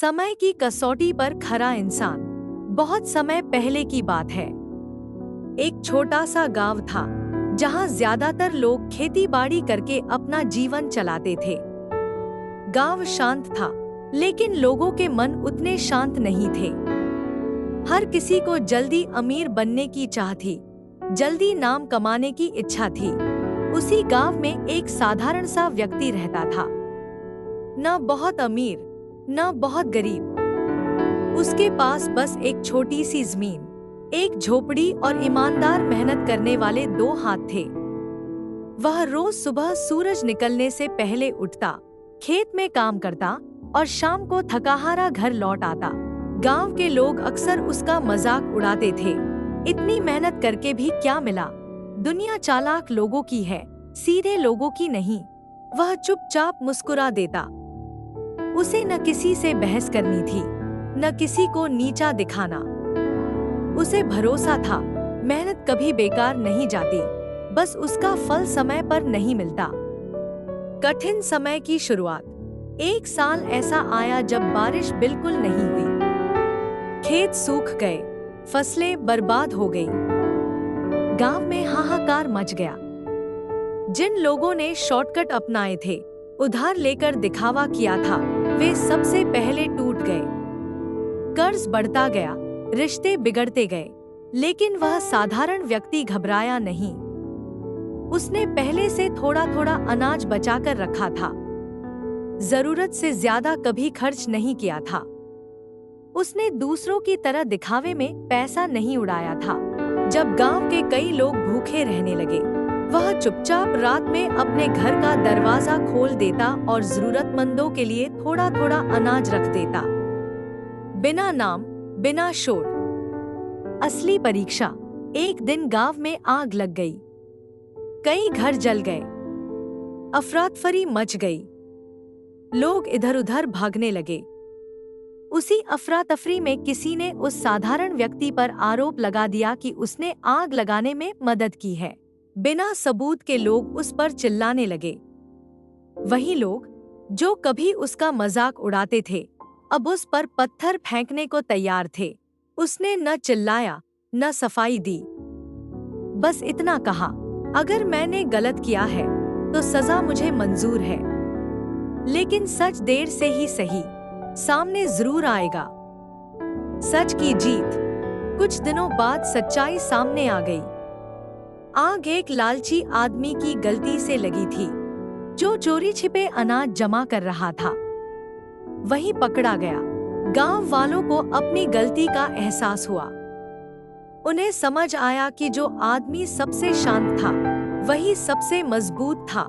समय की कसौटी पर खरा इंसान। बहुत समय पहले की बात है। एक छोटा सा गांव था जहां ज्यादातर लोग खेती बाड़ी करके अपना जीवन चलाते थे। गांव शांत था, लेकिन लोगों के मन उतने शांत नहीं थे। हर किसी को जल्दी अमीर बनने की चाह थी, जल्दी नाम कमाने की इच्छा थी। उसी गांव में एक साधारण सा व्यक्ति रहता था, न बहुत अमीर न बहुत गरीब। उसके पास बस एक छोटी सी जमीन, एक झोपड़ी और ईमानदार मेहनत करने वाले 2 हाथ थे। वह रोज सुबह सूरज निकलने से पहले उठता, खेत में काम करता और शाम को थकाहारा घर लौट आता। गांव के लोग अक्सर उसका मजाक उड़ाते थे, इतनी मेहनत करके भी क्या मिला? दुनिया चालाक लोगों की है, सीधे लोगों की नहीं। वह चुपचाप मुस्कुरा देता। उसे न किसी से बहस करनी थी, न किसी को नीचा दिखाना। उसे भरोसा था, मेहनत कभी बेकार नहीं जाती, बस उसका फल समय पर नहीं मिलता। कठिन समय की शुरुआत। एक साल ऐसा आया जब बारिश बिल्कुल नहीं हुई। खेत सूख गए, फसलें बर्बाद हो गई। गांव में हाहाकार मच गया। जिन लोगों ने शॉर्टकट अपनाए थे, उधार लेकर दिखावा किया था, वे सबसे पहले टूट गए। कर्ज बढ़ता गया, रिश्ते बिगड़ते गए, लेकिन वह साधारण व्यक्ति घबराया नहीं। उसने पहले से थोड़ा थोड़ा अनाज बचाकर रखा था। जरूरत से ज्यादा कभी खर्च नहीं किया था। उसने दूसरों की तरह दिखावे में पैसा नहीं उड़ाया था। जब गांव के कई लोग भूखे रहने लगे, वह चुपचाप रात में अपने घर का दरवाजा खोल देता और जरूरतमंदों के लिए थोड़ा थोड़ा अनाज रख देता। बिना नाम, बिना शोर। असली परीक्षा। एक दिन गांव में आग लग गई। कई घर जल गए। अफरा-तफरी मच गई। लोग इधर-उधर भागने लगे। उसी अफरा-तफरी में किसी ने उस साधारण व्यक्ति पर आरोप लगा दिया कि उसने आग लगाने में मदद की है। बिना सबूत के लोग उस पर चिल्लाने लगे। वही लोग जो कभी उसका मजाक उड़ाते थे, अब उस पर पत्थर फेंकने को तैयार थे। उसने न चिल्लाया, न सफाई दी। बस इतना कहा, अगर मैंने गलत किया है, तो सजा मुझे मंजूर है। लेकिन सच देर से ही सही, सामने जरूर आएगा। सच की जीत। कुछ दिनों बाद सच्चाई सामने आ गई। आग एक लालची आदमी की गलती से लगी थी, जो चोरी छिपे अनाज जमा कर रहा था। वही पकड़ा गया। गांव वालों को अपनी गलती का एहसास हुआ। उन्हें समझ आया कि जो आदमी सबसे शांत था, वही सबसे मजबूत था।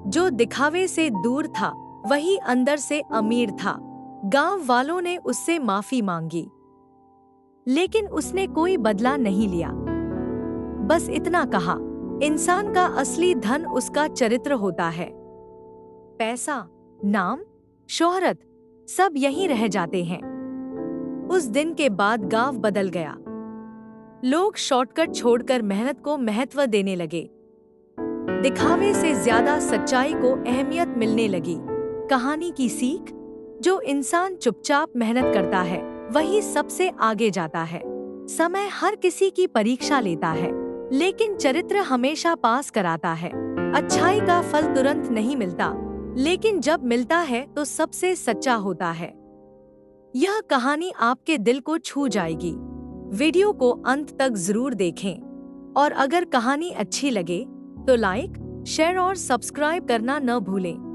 जो दिखावे से दूर था, वही अंदर से अमीर था। गांव वालों ने उससे माफी मांगी, लेकिन उसने कोई बदला नहीं लिया। बस इतना कहा, इंसान का असली धन उसका चरित्र होता है। पैसा, नाम, शोहरत, सब यहीं रह जाते हैं। उस दिन के बाद गांव बदल गया। लोग शॉर्टकट छोड़कर मेहनत को महत्व देने लगे। दिखावे से ज्यादा सच्चाई को अहमियत मिलने लगी। कहानी की सीख। जो इंसान चुपचाप मेहनत करता है, वही सबसे आगे जाता है। समय हर किसी की परीक्षा लेता है, लेकिन चरित्र हमेशा पास कराता है। अच्छाई का फल तुरंत नहीं मिलता, लेकिन जब मिलता है तो सबसे सच्चा होता है। यह कहानी आपके दिल को छू जाएगी। वीडियो को अंत तक जरूर देखें और अगर कहानी अच्छी लगे तो लाइक, शेयर और सब्सक्राइब करना न भूलें।